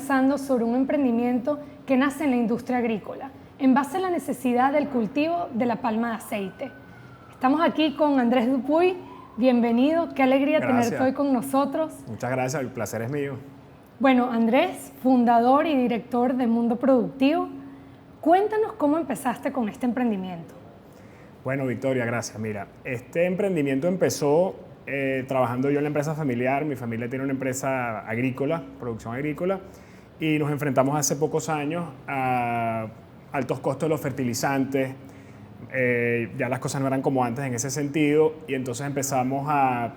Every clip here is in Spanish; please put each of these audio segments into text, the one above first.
conversando sobre un emprendimiento que nace en la industria agrícola, en base a la necesidad del cultivo de la palma de aceite. Estamos aquí con Andrés Dupuy. Bienvenido, qué alegría tenerte hoy con nosotros. Muchas gracias, el placer es mío. Bueno, Andrés, fundador y director de Mundo Productivo, cuéntanos cómo empezaste con este emprendimiento. Bueno, Victoria, gracias. Mira, este emprendimiento empezó trabajando yo en la empresa familiar. Mi familia tiene una empresa agrícola, producción agrícola, y nos enfrentamos hace pocos años a altos costos de los fertilizantes. Ya las cosas no eran como antes en ese sentido, y entonces empezamos a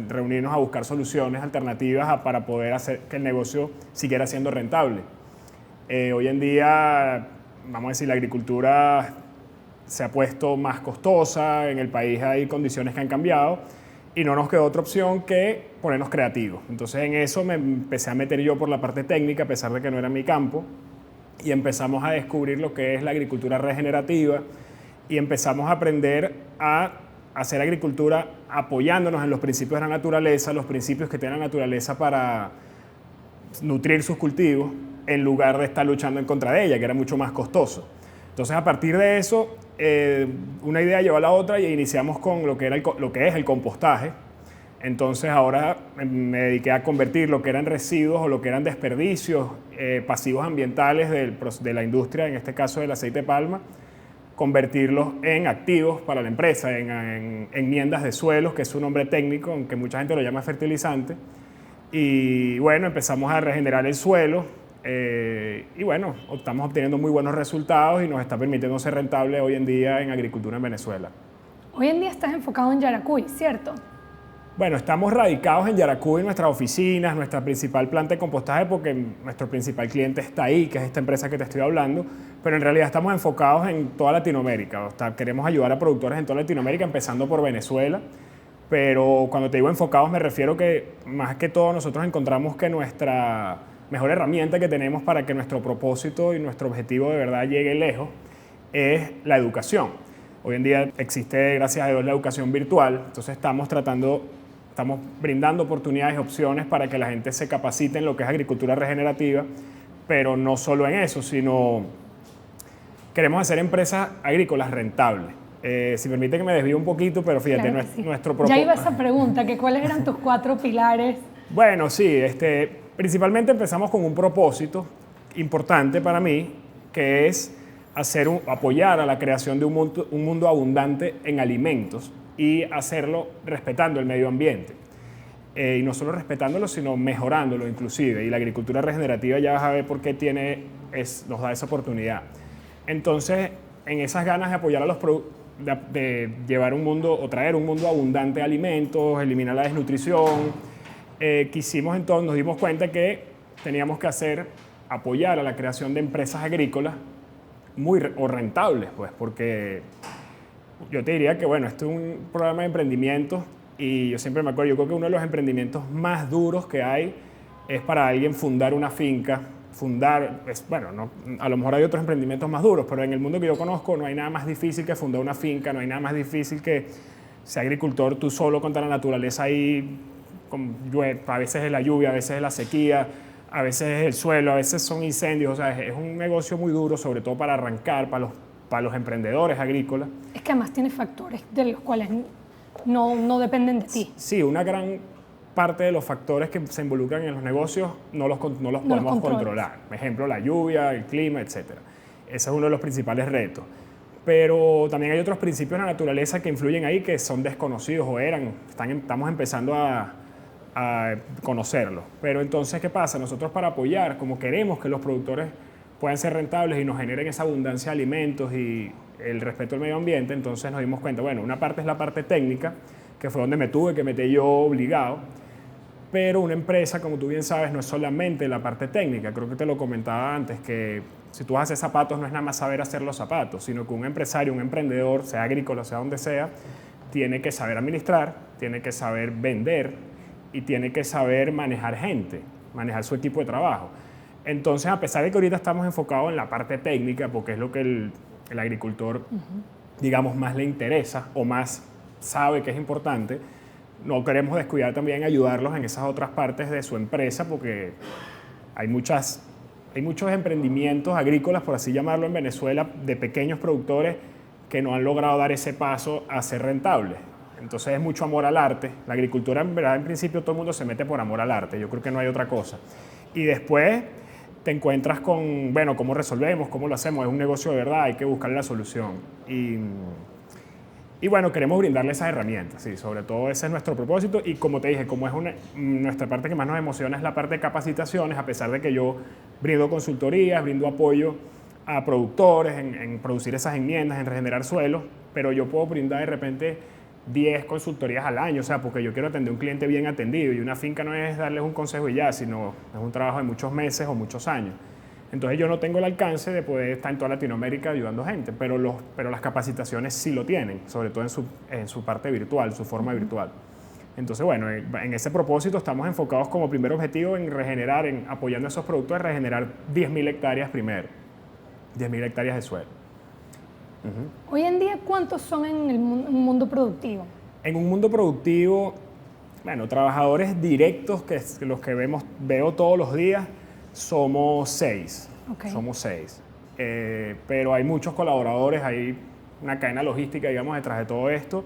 reunirnos a buscar soluciones alternativas para poder hacer que el negocio siguiera siendo rentable. Hoy en día, vamos a decir, la agricultura se ha puesto más costosa, en el país hay condiciones que han cambiado y no nos quedó otra opción que ponernos creativos. Entonces en eso me empecé a meter yo por la parte técnica, a pesar de que no era mi campo, y empezamos a descubrir lo que es la agricultura regenerativa y empezamos a aprender a hacer agricultura apoyándonos en los principios de la naturaleza, los principios que tiene la naturaleza para nutrir sus cultivos, en lugar de estar luchando en contra de ella, que era mucho más costoso. Entonces, a partir de eso, una idea llevó a la otra y iniciamos con lo que es el compostaje. Entonces, ahora me dediqué a convertir lo que eran residuos o lo que eran desperdicios pasivos ambientales de la industria, en este caso del aceite de palma, convertirlos en activos para la empresa, en enmiendas de suelos, que es un nombre técnico, aunque mucha gente lo llama fertilizante. Y bueno, empezamos a regenerar el suelo. Y bueno, estamos obteniendo muy buenos resultados y nos está permitiendo ser rentable hoy en día en agricultura en Venezuela. Hoy en día estás enfocado en Yaracuy, ¿cierto? Bueno, estamos radicados en Yaracuy, nuestras oficinas, nuestra principal planta de compostaje, porque nuestro principal cliente está ahí, que es esta empresa que te estoy hablando, pero en realidad estamos enfocados en toda Latinoamérica. O sea, queremos ayudar a productores en toda Latinoamérica, empezando por Venezuela. Pero cuando te digo enfocados me refiero que más que todo nosotros encontramos que nuestra mejor herramienta que tenemos para que nuestro propósito y nuestro objetivo de verdad llegue lejos es la educación. Hoy en día existe, gracias a Dios, la educación virtual, entonces estamos brindando oportunidades y opciones para que la gente se capacite en lo que es agricultura regenerativa, pero no solo en eso, sino queremos hacer empresas agrícolas rentables. Si permite que me desvíe un poquito, pero fíjate, claro sí. Nuestro propósito... Ya iba esa pregunta, que ¿cuáles eran tus 4 pilares? Bueno, sí, principalmente empezamos con un propósito importante para mí, que es apoyar a la creación de un mundo abundante en alimentos y hacerlo respetando el medio ambiente. Y no solo respetándolo, sino mejorándolo inclusive. Y la agricultura regenerativa ya vas a ver por qué nos da esa oportunidad. Entonces, en esas ganas de apoyar a los de llevar un mundo o traer un mundo abundante de alimentos, eliminar la desnutrición, nos dimos cuenta que teníamos que apoyar a la creación de empresas agrícolas o rentables, pues, porque yo te diría que, bueno, esto es un programa de emprendimiento y yo siempre me acuerdo, yo creo que uno de los emprendimientos más duros que hay es para alguien fundar una finca, a lo mejor hay otros emprendimientos más duros, pero en el mundo que yo conozco no hay nada más difícil que fundar una finca, no hay nada más difícil que ser agricultor tú solo contra la naturaleza ahí, a veces es la lluvia, a veces es la sequía, a veces es el suelo, a veces son incendios, o sea, es un negocio muy duro, sobre todo para arrancar, para los emprendedores agrícolas. Es que además tiene factores de los cuales no dependen de ti. Sí, una gran parte de los factores que se involucran en los negocios no los podemos controlar. Por ejemplo, la lluvia, el clima, etc. Ese es uno de los principales retos. Pero también hay otros principios de la naturaleza que influyen ahí que son desconocidos estamos empezando a conocerlos. Pero entonces, ¿qué pasa? Nosotros para apoyar, como queremos que los productores puedan ser rentables y nos generen esa abundancia de alimentos y el respeto al medio ambiente, entonces nos dimos cuenta, bueno, una parte es la parte técnica, que fue donde me tuve que meter yo obligado, pero una empresa, como tú bien sabes, no es solamente la parte técnica. Creo que te lo comentaba antes, que si tú haces zapatos no es nada más saber hacer los zapatos, sino que un empresario, un emprendedor, sea agrícola, sea donde sea, tiene que saber administrar, tiene que saber vender y tiene que saber manejar gente, manejar su equipo de trabajo. Entonces, a pesar de que ahorita estamos enfocados en la parte técnica, porque es lo que el agricultor, digamos, más le interesa o más sabe que es importante, no queremos descuidar también ayudarlos en esas otras partes de su empresa, porque Hay muchos emprendimientos agrícolas, por así llamarlo, en Venezuela, de pequeños productores que no han logrado dar ese paso a ser rentables. Entonces es mucho amor al arte. La agricultura, en verdad, en principio todo el mundo se mete por amor al arte. Yo creo que no hay otra cosa. Y después te encuentras con, bueno, ¿cómo resolvemos? ¿Cómo lo hacemos? Es un negocio de verdad, hay que buscar la solución. Y bueno, queremos brindarle esas herramientas, sí, sobre todo ese es nuestro propósito. Y como te dije, como es nuestra parte que más nos emociona es la parte de capacitaciones, a pesar de que yo brindo consultorías, brindo apoyo a productores en producir esas enmiendas, en regenerar suelos, pero yo puedo brindar de repente 10 consultorías al año, o sea, porque yo quiero atender a un cliente bien atendido y una finca no es darles un consejo y ya, sino es un trabajo de muchos meses o muchos años. Entonces yo no tengo el alcance de poder estar en toda Latinoamérica ayudando gente, pero las capacitaciones sí lo tienen, sobre todo en su parte virtual, su forma virtual. Entonces, bueno, en ese propósito estamos enfocados como primer objetivo en regenerar, apoyando a esos productores, regenerar 10.000 hectáreas primero, 10.000 hectáreas de suelo. Hoy en día, ¿cuántos son en el mundo productivo? En un mundo productivo, bueno, trabajadores directos, que es los que veo todos los días, somos 6. Okay. Somos 6. Pero hay muchos colaboradores, hay una cadena logística, digamos, detrás de todo esto,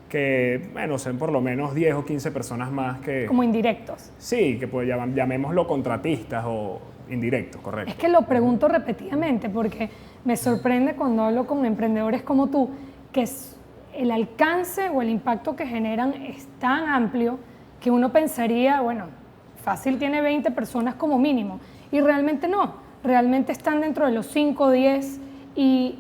que, bueno, son por lo menos 10 o 15 personas más que... Como indirectos. Sí, que pues llamémoslo contratistas o indirectos, correcto. Es que lo pregunto repetidamente porque me sorprende cuando hablo con emprendedores como tú, que el alcance o el impacto que generan es tan amplio que uno pensaría, bueno, fácil tiene 20 personas como mínimo, y realmente no, realmente están dentro de los 5 o 10, y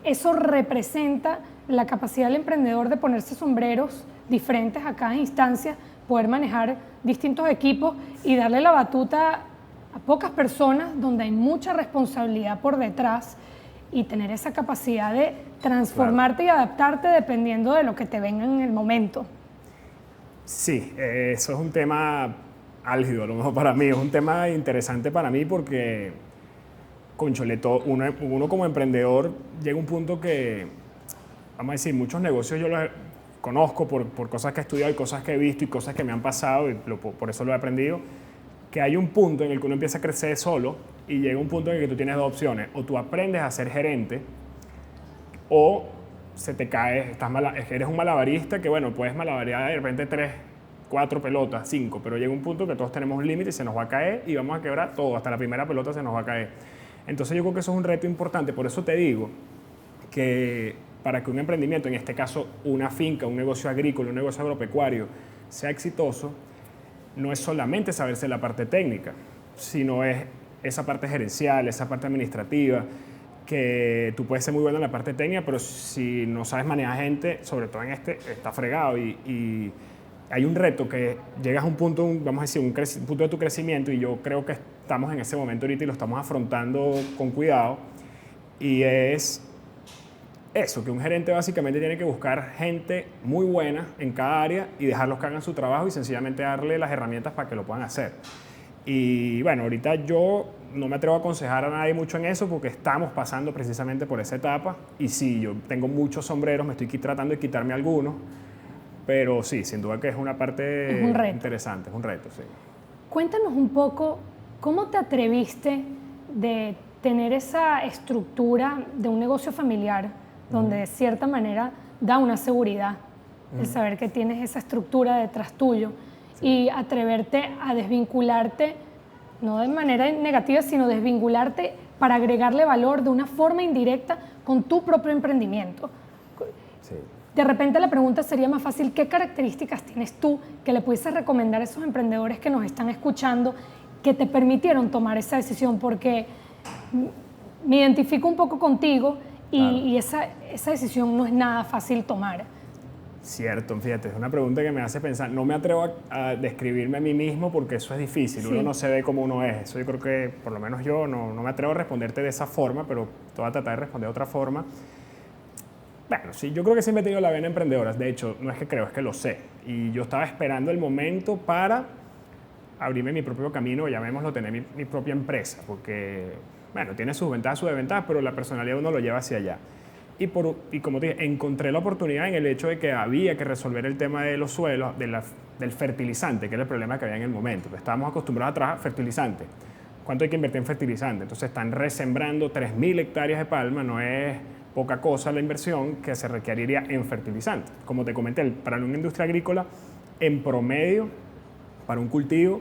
eso representa la capacidad del emprendedor de ponerse sombreros diferentes a cada instancia, poder manejar distintos equipos y darle la batuta a pocas personas donde hay mucha responsabilidad por detrás, y tener esa capacidad de transformarte y adaptarte dependiendo de lo que te venga en el momento. Sí, eso es un tema álgido, a lo mejor para mí, es un tema interesante para mí porque, cónchale, uno como emprendedor llega a un punto que, vamos a decir, muchos negocios yo los conozco por cosas que he estudiado y cosas que he visto y cosas que me han pasado y por eso lo he aprendido, que hay un punto en el que uno empieza a crecer solo y llega un punto en el que tú tienes dos opciones: o tú aprendes a ser gerente o se te cae, eres un malabarista que, bueno, puedes malabarear de repente 3, 4 pelotas, 5, pero llega un punto que todos tenemos un límite y se nos va a caer y vamos a quebrar todo, hasta la primera pelota se nos va a caer. Entonces yo creo que eso es un reto importante, por eso te digo que para que un emprendimiento, en este caso una finca, un negocio agrícola, un negocio agropecuario, sea exitoso, no es solamente saberse la parte técnica, sino es esa parte gerencial, esa parte administrativa, que tú puedes ser muy bueno en la parte técnica, pero si no sabes manejar gente, sobre todo en está fregado. Y hay un reto que llegas a un punto, vamos a decir, un punto de tu crecimiento, y yo creo que estamos en ese momento ahorita y lo estamos afrontando con cuidado, y es eso, que un gerente básicamente tiene que buscar gente muy buena en cada área y dejarlos que hagan su trabajo y sencillamente darle las herramientas para que lo puedan hacer. Y bueno, ahorita yo no me atrevo a aconsejar a nadie mucho en eso porque estamos pasando precisamente por esa etapa, y sí, yo tengo muchos sombreros, me estoy tratando de quitarme algunos, pero sí, sin duda que es una parte interesante, es un reto, sí. Cuéntanos un poco, ¿cómo te atreviste de tener esa estructura de un negocio familiar donde de cierta manera da una seguridad el saber que tienes esa estructura detrás tuyo, y atreverte a desvincularte, no de manera negativa, sino desvincularte para agregarle valor de una forma indirecta con tu propio emprendimiento? Sí. De repente la pregunta sería más fácil: ¿qué características tienes tú que le pudieses recomendar a esos emprendedores que nos están escuchando que te permitieron tomar esa decisión? Porque me identifico un poco contigo y esa decisión no es nada fácil tomar. Cierto, fíjate, es una pregunta que me hace pensar. No me atrevo a describirme a mí mismo porque eso es difícil, uno no se ve como uno es. Eso yo creo que, por lo menos yo, no me atrevo a responderte de esa forma, pero te voy a tratar de responder de otra forma. Bueno, sí, yo creo que siempre he tenido la vena emprendedora. De hecho, no es que creo, es que lo sé. Y yo estaba esperando el momento para abrirme mi propio camino, llamémoslo, tener mi propia empresa, porque, bueno, tiene sus ventajas, sus desventajas, pero la personalidad uno lo lleva hacia allá. Y como te dije, encontré la oportunidad en el hecho de que había que resolver el tema de los suelos, del fertilizante, que era el problema que había en el momento. Estábamos acostumbrados a trabajar fertilizante. ¿cuánto hay que invertir en fertilizante? Entonces están resembrando 3.000 hectáreas de palma, no es poca cosa la inversión que se requeriría en fertilizante. Como te comenté, para una industria agrícola, en promedio, para un cultivo,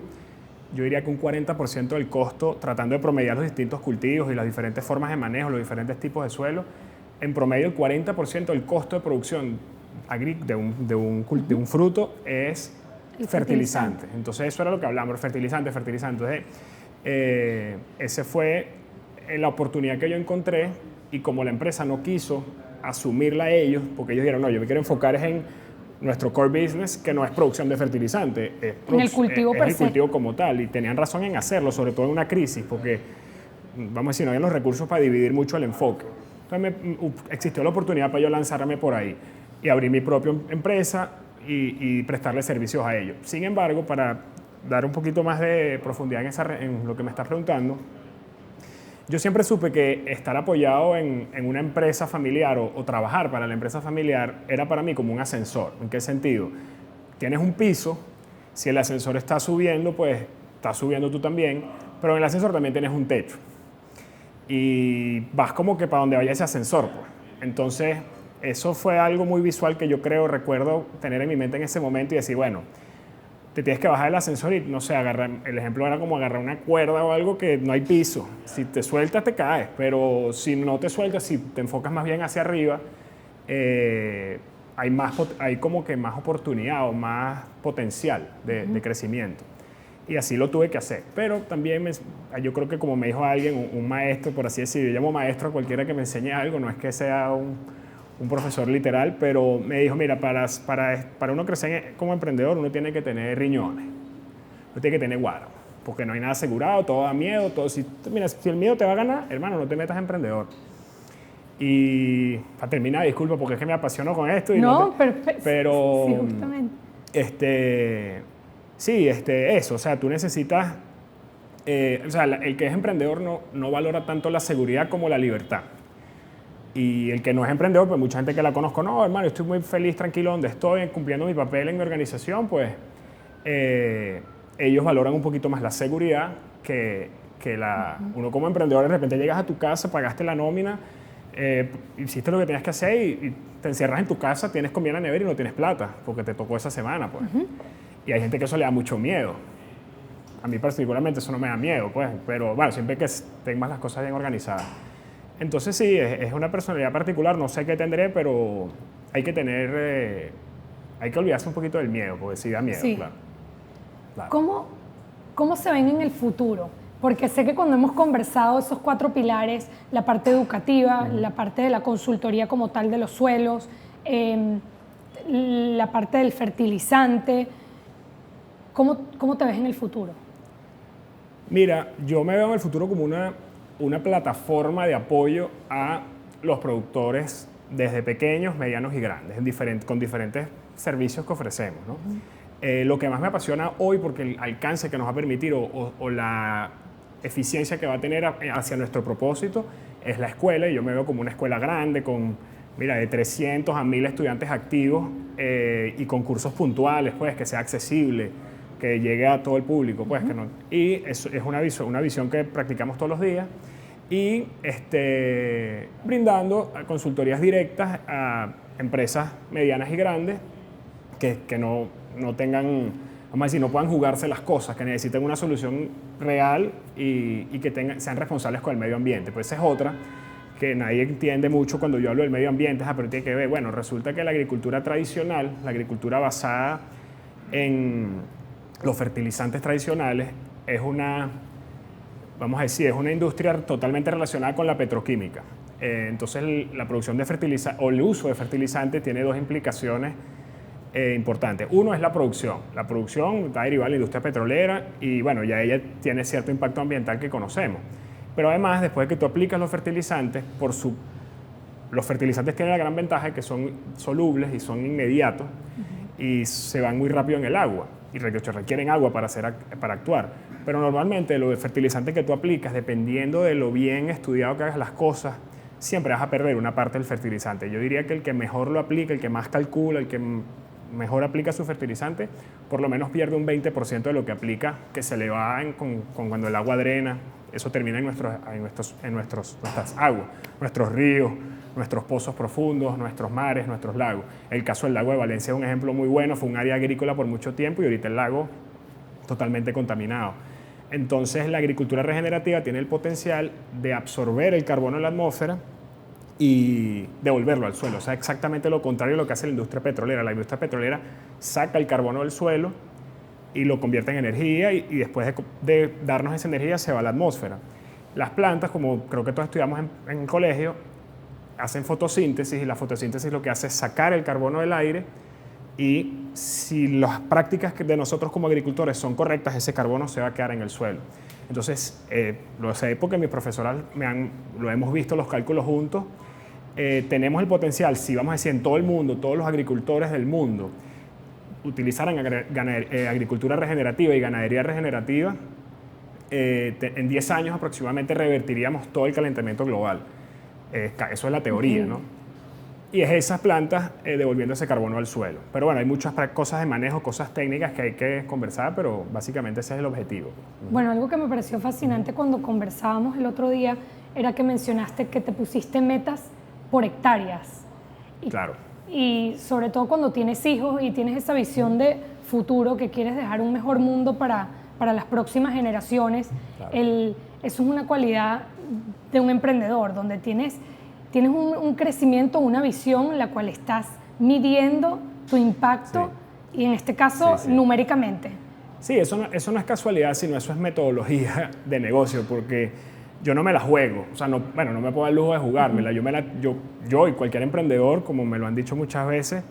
yo diría que un 40% del costo, tratando de promediar los distintos cultivos y las diferentes formas de manejo, los diferentes tipos de suelo, en promedio el 40% del costo de producción de un fruto es fertilizante. Entonces eso era lo que hablamos, fertilizante. Entonces esa fue la oportunidad que yo encontré, y como la empresa no quiso asumirla a ellos, porque ellos dijeron, no, yo me quiero enfocar en nuestro core business, que no es producción de fertilizante, en el cultivo es el cultivo como tal, y tenían razón en hacerlo, sobre todo en una crisis, porque, vamos a decir, no había los recursos para dividir mucho el enfoque. Entonces existió la oportunidad para yo lanzarme por ahí y abrir mi propia empresa y prestarle servicios a ellos. Sin embargo, para dar un poquito más de profundidad en lo que me estás preguntando, yo siempre supe que estar apoyado en una empresa familiar o trabajar para la empresa familiar era para mí como un ascensor. ¿En qué sentido? Tienes un piso, si el ascensor está subiendo, pues estás subiendo tú también, pero en el ascensor también tienes un techo. Y vas como que para donde vaya ese ascensor, pues. Entonces, eso fue algo muy visual que yo recuerdo tener en mi mente en ese momento y decir, bueno, te tienes que bajar el ascensor y, no sé, el ejemplo era como agarrar una cuerda o algo que no hay piso. Si te sueltas, te caes, pero si no te sueltas, si te enfocas más bien hacia arriba, hay como que más oportunidad o más potencial de crecimiento. Y así lo tuve que hacer. Pero también yo creo que como me dijo alguien, un maestro, por así decirlo, yo llamo maestro a cualquiera que me enseñe algo, no es que sea un profesor literal, pero me dijo, mira, para uno crecer como emprendedor, uno tiene que tener riñones, uno tiene que tener guaro, porque no hay nada asegurado, todo da miedo, mira, si el miedo te va a ganar, hermano, no te metas a emprendedor. Y para terminar, disculpa, porque es que me apasiono con esto. Y pero sí, justamente. Eso, o sea, tú necesitas, o sea, el que es emprendedor no valora tanto la seguridad como la libertad. Y el que no es emprendedor, pues mucha gente que la conozco, no, hermano, yo estoy muy feliz, tranquilo donde estoy, cumpliendo mi papel en mi organización, pues ellos valoran un poquito más la seguridad que uno como emprendedor. De repente llegas a tu casa, pagaste la nómina, hiciste lo que tenías que hacer y te encierras en tu casa, tienes comida en la nevera y no tienes plata, porque te tocó esa semana, pues. Y hay gente que eso le da mucho miedo. A mí particularmente eso no me da miedo, pues, pero bueno, siempre que tengas las cosas bien organizadas. Entonces sí, es una personalidad particular, no sé qué tendré, pero hay que olvidarse un poquito del miedo, porque sí da miedo, sí. Claro. ¿Cómo se ven en el futuro? Porque sé que cuando hemos conversado esos 4 pilares, la parte educativa, la parte de la consultoría como tal de los suelos, la parte del fertilizante, ¿cómo te ves en el futuro? Mira, yo me veo en el futuro como una plataforma de apoyo a los productores desde pequeños, medianos y grandes, con diferentes servicios que ofrecemos, ¿no? Lo que más me apasiona hoy, porque el alcance que nos va a permitir o la eficiencia que va a tener hacia nuestro propósito, es la escuela. Y yo me veo como una escuela grande con, mira, de 300 a 1000 estudiantes activos y con cursos puntuales, pues, que sea accesible, que llegue a todo el público, pues, y es una visión que practicamos todos los días, y brindando consultorías directas a empresas medianas y grandes que no tengan, vamos a decir, no puedan jugarse las cosas, que necesiten una solución real y que sean responsables con el medio ambiente. Pues esa es otra que nadie entiende mucho cuando yo hablo del medio ambiente, pero tiene que ver, bueno, resulta que la agricultura tradicional, la agricultura basada en los fertilizantes tradicionales, vamos a decir, es una industria totalmente relacionada con la petroquímica. Entonces, la producción de fertilizantes o el uso de fertilizantes tiene 2 implicaciones importantes. Uno es la producción. La producción está derivada de la industria petrolera y, bueno, ya ella tiene cierto impacto ambiental que conocemos. Pero además, después de que tú aplicas los fertilizantes, los fertilizantes tienen la gran ventaja de que son solubles y son inmediatos y se van muy rápido en el agua y requieren agua para actuar. Pero normalmente los fertilizantes que tú aplicas, dependiendo de lo bien estudiado que hagas las cosas, siempre vas a perder una parte del fertilizante. Yo diría que el que mejor lo aplica, el que más calcula, el que mejor aplica su fertilizante, por lo menos pierde un 20% de lo que aplica, que se le va cuando el agua drena eso termina en nuestras aguas, nuestros ríos, nuestros pozos profundos, nuestros mares, nuestros lagos. El caso del lago de Valencia es un ejemplo muy bueno, fue un área agrícola por mucho tiempo y ahorita el lago totalmente contaminado. Entonces la agricultura regenerativa tiene el potencial de absorber el carbono en la atmósfera y devolverlo al suelo. O sea, exactamente lo contrario de lo que hace la industria petrolera. La industria petrolera saca el carbono del suelo y lo convierte en energía y después de darnos esa energía se va a la atmósfera. Las plantas, como creo que todos estudiamos en el colegio, hacen fotosíntesis y la fotosíntesis lo que hace es sacar el carbono del aire y si las prácticas de nosotros como agricultores son correctas, ese carbono se va a quedar en el suelo. Entonces, lo sé porque mis profesoras lo hemos visto los cálculos juntos, tenemos el potencial, si vamos a decir en todo el mundo, todos los agricultores del mundo utilizaran agricultura regenerativa y ganadería regenerativa, en 10 años aproximadamente revertiríamos todo el calentamiento global. Eso es la teoría, ¿no? Y es esas plantas devolviendo ese carbono al suelo. Pero bueno, hay muchas cosas de manejo, cosas técnicas que hay que conversar, pero básicamente ese es el objetivo. Bueno, algo que me pareció fascinante cuando conversábamos el otro día era que mencionaste que te pusiste metas por hectáreas. Claro. Y sobre todo cuando tienes hijos y tienes esa visión de futuro que quieres dejar un mejor mundo para las próximas generaciones, claro. Eso es una cualidad de un emprendedor, donde tienes un crecimiento, una visión en la cual estás midiendo tu impacto y en este caso numéricamente. Sí, eso no es casualidad, sino eso es metodología de negocio, porque yo no me la juego, o sea, no me puedo dar el lujo de jugármela, yo y cualquier emprendedor, como me lo han dicho muchas veces,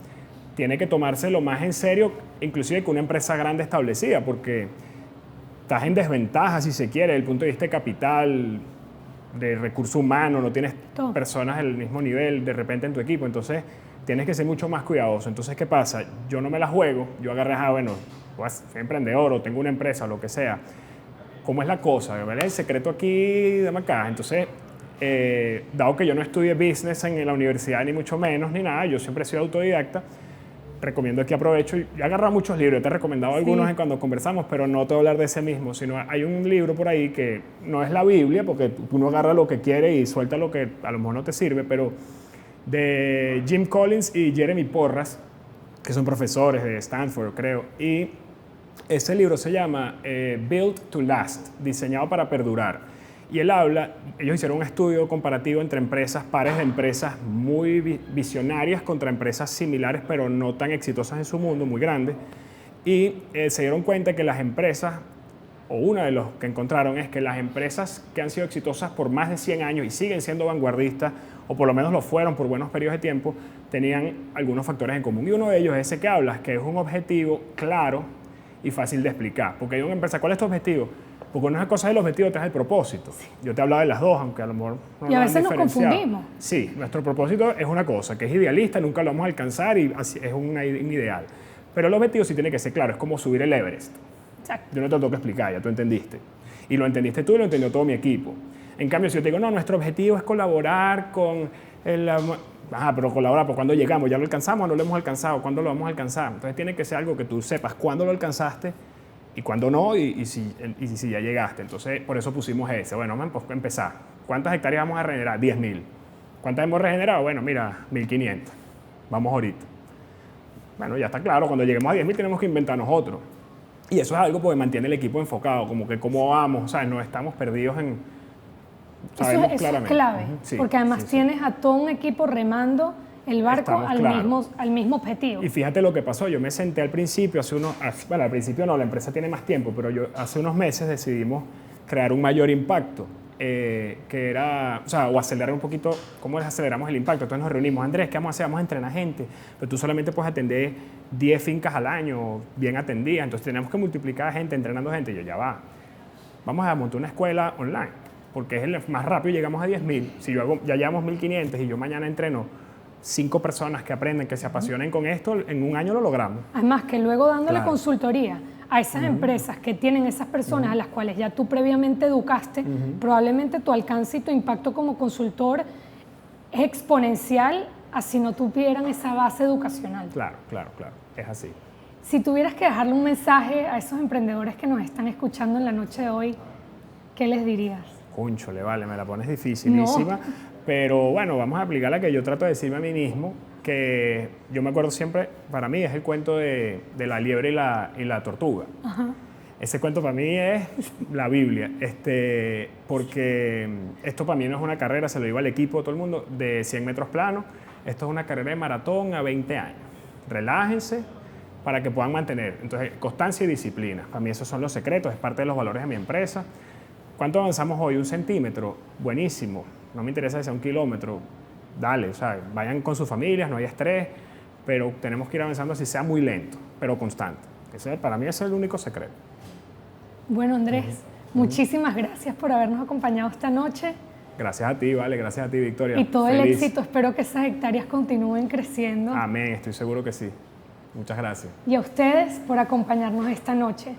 tiene que tomárselo más en serio, inclusive que una empresa grande establecida, porque estás en desventaja, si se quiere, desde el punto de vista de capital, de recurso humano, no tienes personas del mismo nivel de repente en tu equipo, entonces tienes que ser mucho más cuidadoso. Entonces, ¿qué pasa? Yo no me la juego, yo agarré, soy emprendedor o tengo una empresa o lo que sea. ¿Cómo es la cosa? ¿Vale? El secreto aquí, dame acá. Entonces, dado que yo no estudié business en la universidad, ni mucho menos, ni nada, yo siempre he sido autodidacta, recomiendo que aprovecho, y he agarrado muchos libros, te he recomendado algunos cuando conversamos, pero no te voy a hablar de ese mismo, sino hay un libro por ahí que no es la Biblia, porque uno agarra lo que quiere y suelta lo que a lo mejor no te sirve, pero de Jim Collins y Jeremy Porras, que son profesores de Stanford, creo, y ese libro se llama Built to Last, diseñado para perdurar. Y ellos hicieron un estudio comparativo entre pares de empresas muy visionarias contra empresas similares, pero no tan exitosas en su mundo, muy grandes. Y se dieron cuenta que las empresas, o uno de los que encontraron es que las empresas que han sido exitosas por más de 100 años y siguen siendo vanguardistas, o por lo menos lo fueron por buenos periodos de tiempo, tenían algunos factores en común. Y uno de ellos es ese que hablas, que es un objetivo claro y fácil de explicar. Porque hay una empresa, ¿cuál es tu objetivo? Porque una cosa es el objetivo, otra es el propósito. Sí. Yo te hablaba de las dos, aunque a lo mejor no. Y a veces nos confundimos. Sí, nuestro propósito es una cosa, que es idealista, nunca lo vamos a alcanzar y es un ideal. Pero el objetivo sí tiene que ser claro, es como subir el Everest. Exacto. Yo no te lo tengo que explicar, ya tú entendiste. Y lo entendiste tú y lo entendió todo mi equipo. En cambio, si yo te digo, no, nuestro objetivo es colaborar con el... pero colaborar, ¿por cuándo llegamos? ¿Ya lo alcanzamos o no lo hemos alcanzado? ¿Cuándo lo vamos a alcanzar? Entonces tiene que ser algo que tú sepas cuándo lo alcanzaste y cuándo no, y si ya llegaste. Entonces, por eso pusimos ese. Bueno, vamos a empezar. ¿Cuántas hectáreas vamos a regenerar? 10.000. ¿Cuántas hemos regenerado? Bueno, mira, 1.500. Vamos ahorita. Bueno, ya está claro, cuando lleguemos a 10.000 tenemos que inventarnos otro. Y eso es algo que mantiene el equipo enfocado, como que cómo vamos, ¿sabes? No estamos perdidos en... Sabemos eso es clave, porque además tienes a todo un equipo remando el barco al mismo objetivo. Y fíjate lo que pasó, yo me senté al principio, al principio no, la empresa tiene más tiempo, pero hace unos meses decidimos crear un mayor impacto, que era, o acelerar un poquito, ¿cómo aceleramos el impacto? Entonces nos reunimos, Andrés, ¿qué vamos a hacer? Vamos a entrenar gente, pero tú solamente puedes atender 10 fincas al año, bien atendidas, entonces tenemos que multiplicar gente, entrenando gente, y yo, ya va, vamos a montar una escuela online, porque es el más rápido, llegamos a 10.000, si ya llevamos 1.500 y yo mañana entreno 5 personas que aprenden, que se apasionen con esto, en un año lo logramos. Además que luego dándole consultoría a esas empresas que tienen esas personas a las cuales ya tú previamente educaste, probablemente tu alcance y tu impacto como consultor es exponencial a si no tuvieran esa base educacional. Claro, es así. Si tuvieras que dejarle un mensaje a esos emprendedores que nos están escuchando en la noche de hoy, ¿qué les dirías? Cónchale, vale, me la pones dificilísima. No. Pero bueno, vamos a aplicar la que yo trato de decirme a mí mismo, que yo me acuerdo siempre, para mí es el cuento de la liebre y la tortuga. Ajá. Ese cuento para mí es la Biblia, porque esto para mí no es una carrera, se lo digo al equipo, todo el mundo, de 100 metros planos. Esto es una carrera de maratón a 20 años. Relájense para que puedan mantener. Entonces, constancia y disciplina. Para mí esos son los secretos, es parte de los valores de mi empresa. ¿Cuánto avanzamos hoy? 1 centímetro. Buenísimo. No me interesa que sea 1 kilómetro. Dale, o sea, vayan con sus familias, no hay estrés, pero tenemos que ir avanzando así sea muy lento, pero constante. Para mí ese es el único secreto. Bueno, Andrés, muchísimas gracias por habernos acompañado esta noche. Gracias a ti, vale, gracias a ti, Victoria. Y todo el éxito, espero que esas hectáreas continúen creciendo. Amén, estoy seguro que sí. Muchas gracias. Y a ustedes por acompañarnos esta noche.